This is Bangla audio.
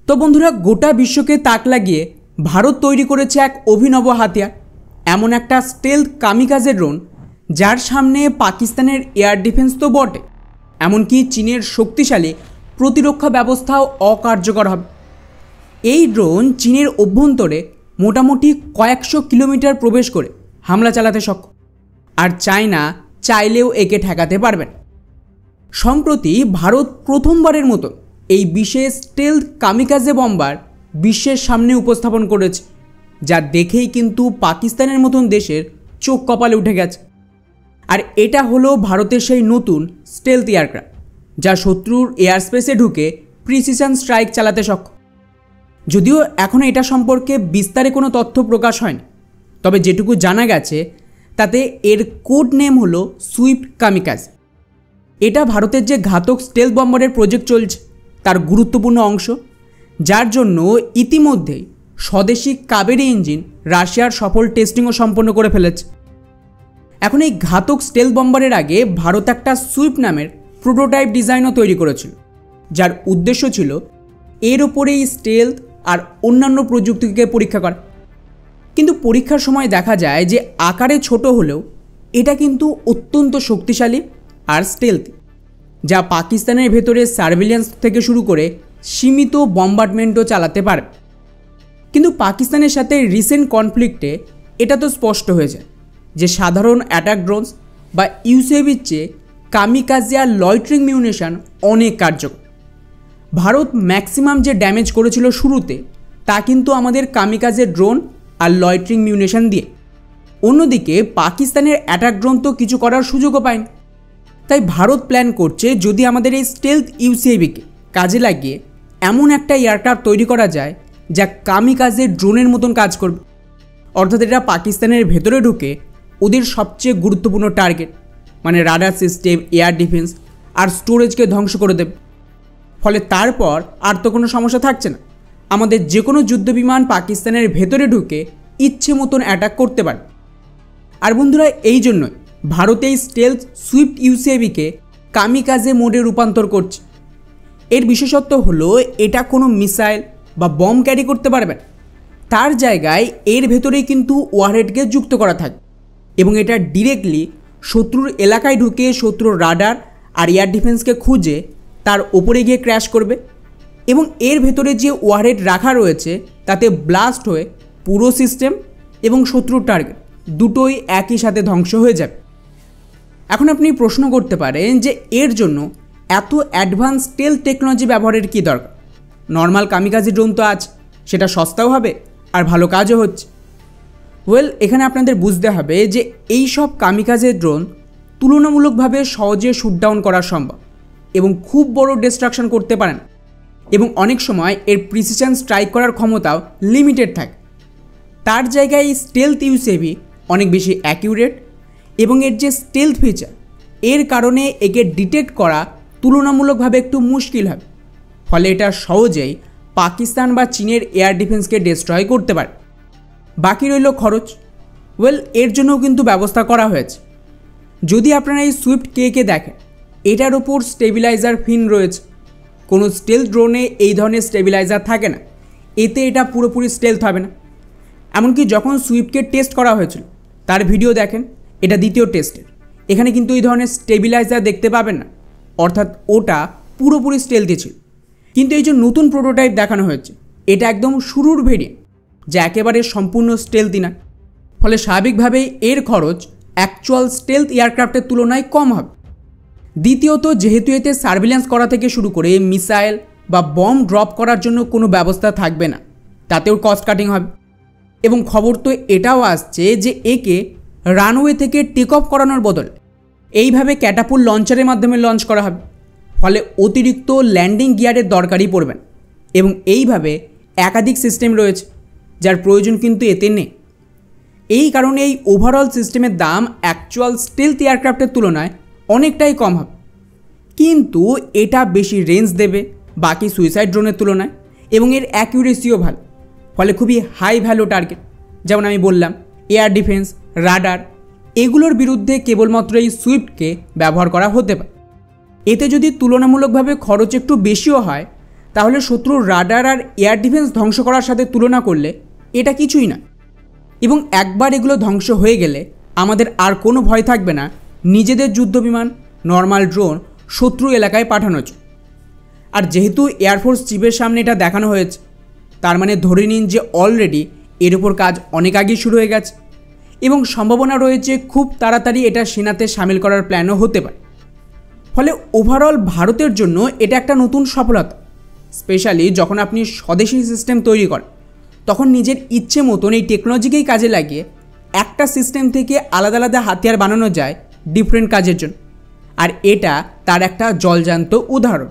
তো বন্ধুরা, গোটা বিশ্বকে তাক লাগিয়ে ভারত তৈরি করেছে এক অভিনব হাতিয়ার, এমন একটা স্টেলথ কামিকাজে ড্রোন যার সামনে পাকিস্তানের এয়ার ডিফেন্স তো বটে, এমনকি চীনের শক্তিশালী প্রতিরক্ষা ব্যবস্থাও অকার্যকর হবে। এই ড্রোন চীনের অভ্যন্তরে মোটামুটি কয়েকশো কিলোমিটার প্রবেশ করে হামলা চালাতে সক্ষম, আর চায়না চাইলেও একে ঠেকাতে পারবেন। সম্প্রতি ভারত প্রথমবারের মতো এই বিশেষ স্টেলথ কামিকাজে বম্বার বিশ্বের সামনে উপস্থাপন করেছে, যা দেখেই কিন্তু পাকিস্তানের মতন দেশের চোখ কপালে উঠে গেছে। আর এটা হলো ভারতের সেই নতুন স্টেলথ এয়ারক্রাফট, যা শত্রুর এয়ার স্পেসে ঢুকে প্রিসিশন স্ট্রাইক চালাতে সক্ষম। যদিও এখনও এটা সম্পর্কে বিস্তারে কোনো তথ্য প্রকাশ হয়নি, তবে যেটুকু জানা গেছে তাতে এর কোড নেম হলো সুইফট কামিকাজ। এটা ভারতের যে ঘাতক স্টেলথ বম্বারের প্রজেক্ট চলছে তার গুরুত্বপূর্ণ অংশ, যার জন্য ইতিমধ্যেই স্বদেশি কাবেরী ইঞ্জিন রাশিয়ার সফল টেস্টিংও সম্পন্ন করে ফেলেছে। এখন এই ঘাতক স্টেলথ বম্বারের আগে ভারত একটা সুইফট নামের প্রোটোটাইপ ডিজাইনও তৈরি করেছিল, যার উদ্দেশ্য ছিল এর ওপরেই স্টেলথ আর অন্যান্য প্রযুক্তিকে পরীক্ষা করা। কিন্তু পরীক্ষার সময় দেখা যায় যে আকারে ছোট হলেও এটা কিন্তু অত্যন্ত শক্তিশালী আর স্টেলথি, যা পাকিস্তানের ভেতরে সার্ভিলেন্স থেকে শুরু করে সীমিত বম্বার্ডমেন্টও চালাতে পারে। কিন্তু পাকিস্তানের সাথে রিসেন্ট কনফ্লিক্টে এটা তো স্পষ্ট হয়ে যায় যে সাধারণ অ্যাটাক ড্রোনস বা ইউসিএভির চেয়ে কামিকাজে আর লয়ট্রিং মিউনিশন অনেক কার্যকর। ভারত ম্যাক্সিমাম যে ড্যামেজ করেছিল শুরুতে, তা কিন্তু আমাদের কামিকাজে ড্রোন আর লয়ট্রিং মিউনিশন দিয়ে। অন্যদিকে পাকিস্তানের অ্যাটাক ড্রোন তো কিছু করার সুযোগও পায়নি। তাই ভারত প্ল্যান করছে যদি আমাদের এই স্টেলথ ইউসিএভিকে কাজে লাগিয়ে এমন একটা এয়ারক্রাফট তৈরি করা যায় যা কামিকাজে ড্রোনের মতন কাজ করবে, অর্থাৎ এটা পাকিস্তানের ভেতরে ঢুকে ওদের সবচেয়ে গুরুত্বপূর্ণ টার্গেট মানে রাডার সিস্টেম, এয়ার ডিফেন্স আর স্টোরেজকে ধ্বংস করে দেবে। ফলে তারপর আর তো কোনো সমস্যা থাকছে না, আমাদের যে কোনো যুদ্ধবিমান পাকিস্তানের ভেতরে ঢুকে ইচ্ছে মতন অ্যাটাক করতে পারে। আর বন্ধুরা, এই জন্যই ভারত এই স্টেলথ সুইফট ইউসিএভিকে কামিকাজে মোডে রূপান্তর করছে। এর বিশেষত্ব হলো এটা কোনো মিসাইল বা বম ক্যারি করতে পারবে না, তার জায়গায় এর ভেতরেই কিন্তু ওয়ারহেডকে যুক্ত করা থাকে এবং এটা ডিরেক্টলি শত্রুর এলাকায় ঢুকে শত্রুর রাডার আর এয়ার ডিফেন্সকে খুঁজে তার ওপরে গিয়ে ক্র্যাশ করবে এবং এর ভেতরে যে ওয়ারহেড রাখা রয়েছে তাতে ব্লাস্ট হয়ে পুরো সিস্টেম এবং শত্রুর টার্গেট দুটোই একই সাথে ধ্বংস হয়ে যাবে। এখন আপনি প্রশ্ন করতে পারেন যে এর জন্য এত অ্যাডভান্স স্টেলথ টেকনোলজি ব্যবহারের কী দরকার? নর্মাল কামিকাজি ড্রোন তো আছে, সেটা সস্তাও হবে আর ভালো কাজও হচ্ছে। এখানে আপনাদের বুঝতে হবে যে এই সব কামিকাজের ড্রোন তুলনামূলকভাবে সহজে শুটডাউন করা সম্ভব এবং খুব বড় ডিস্ট্রাকশন করতে পারেন, এবং অনেক সময় এর প্রিসিশন স্ট্রাইক করার ক্ষমতাও লিমিটেড থাকে। তার জায়গায় এই স্টেলথ ইউসিএভি অনেক বেশি অ্যাকিউরেট এবং এর যে স্টেলথ ফিচার, এর কারণে একে ডিটেক্ট করা তুলনামূলকভাবে একটু মুশকিল হবে। ফলে এটা সহজেই পাকিস্তান বা চীনের এয়ার ডিফেন্সকে ডিস্ট্রয় করতে পারে। বাকি রইল খরচ। এর জন্যও কিন্তু ব্যবস্থা করা হয়েছে। যদি আপনারা এই সুইফট কে দেখেন, এটার ওপর স্টেবিলাইজার ফিন রয়েছে। কোনো স্টেলথ ড্রোনে এই ধরনের স্টেবিলাইজার থাকে না, এতে এটা পুরোপুরি স্টেলথ হবে না। এমনকি যখন সুইফটকে টেস্ট করা হয়েছিল তার ভিডিও দেখেন, এটা দ্বিতীয় টেস্টের, এখানে কিন্তু এই ধরনের স্টেবিলাইজার দেখতে পাবেন না, অর্থাৎ ওটা পুরোপুরি স্টেলথি ছিল। কিন্তু এই যে নতুন প্রোটোটাইপ দেখানো হয়েছে, এটা একদম শুরুর ভেরিয়েন্ট, যা একেবারে সম্পূর্ণ স্টেলথি না। ফলে স্বাভাবিকভাবেই এর খরচ অ্যাকচুয়াল স্টেলথ এয়ারক্রাফটের তুলনায় কম হবে। দ্বিতীয়ত, যেহেতু এতে সার্ভিলেন্স করা থেকে শুরু করে মিসাইল বা বম ড্রপ করার জন্য কোনো ব্যবস্থা থাকবে না, তাতেও কস্ট কাটিং হবে। এবং খবর তো এটাও আসছে যে একে রানওয়ে থেকে টেক অফ করানোর বদলে এইভাবে ক্যাটাপুল লঞ্চারের মাধ্যমে লঞ্চ করা হবে। ফলে অতিরিক্ত ল্যান্ডিং গিয়ারের দরকারই পড়বে না এবং এইভাবে একাধিক সিস্টেম রয়েছে যার প্রয়োজন কিন্তু এতে নেই। এই কারণে এই ওভারঅল সিস্টেমের দাম অ্যাকচুয়াল স্টেলথ এয়ারক্রাফটের তুলনায় অনেকটাই কম হবে, কিন্তু এটা বেশি রেঞ্জ দেবে বাকি সুইসাইড ড্রোনের তুলনায় এবং এর অ্যাকিউরেসিও ভালো। ফলে খুবই হাই ভ্যালু টার্গেট, যেমন আমি বললাম এয়ার ডিফেন্স, রাডার, এগুলোর বিরুদ্ধে কেবলমাত্র এই সুইফটকে ব্যবহার করা হতে পারে। এতে যদি তুলনামূলকভাবে খরচ একটু বেশিও হয়, তাহলে শত্রুর রাডার আর এয়ার ডিফেন্স ধ্বংস করার সাথে তুলনা করলে এটা কিছুই না। এবং একবার এগুলো ধ্বংস হয়ে গেলে আমাদের আর কোনো ভয় থাকবে না নিজেদের যুদ্ধবিমান, নর্মাল ড্রোন শত্রু এলাকায় পাঠানোর জন্য। আর যেহেতু এয়ারফোর্স চিফের সামনে এটা দেখানো হয়েছে, তার মানে ধরে নিন যে অলরেডি এর উপর কাজ অনেক আগেই শুরু হয়ে গেছে এবং সম্ভাবনা রয়েছে খুব তাড়াতাড়ি এটা সেনাতে সামিল করার প্ল্যানও হতে পারে। ফলে ওভারঅল ভারতের জন্য এটা একটা নতুন সফলতা। স্পেশালি যখন আপনি স্বদেশী সিস্টেম তৈরি করেন, তখন নিজের ইচ্ছে মতন এই টেকনোলজিকেই কাজে লাগিয়ে একটা সিস্টেম থেকে আলাদা আলাদা হাতিয়ার বানানো যায় ডিফারেন্ট কাজের জন্য। আর এটা তার একটা জলজান্ত উদাহরণ।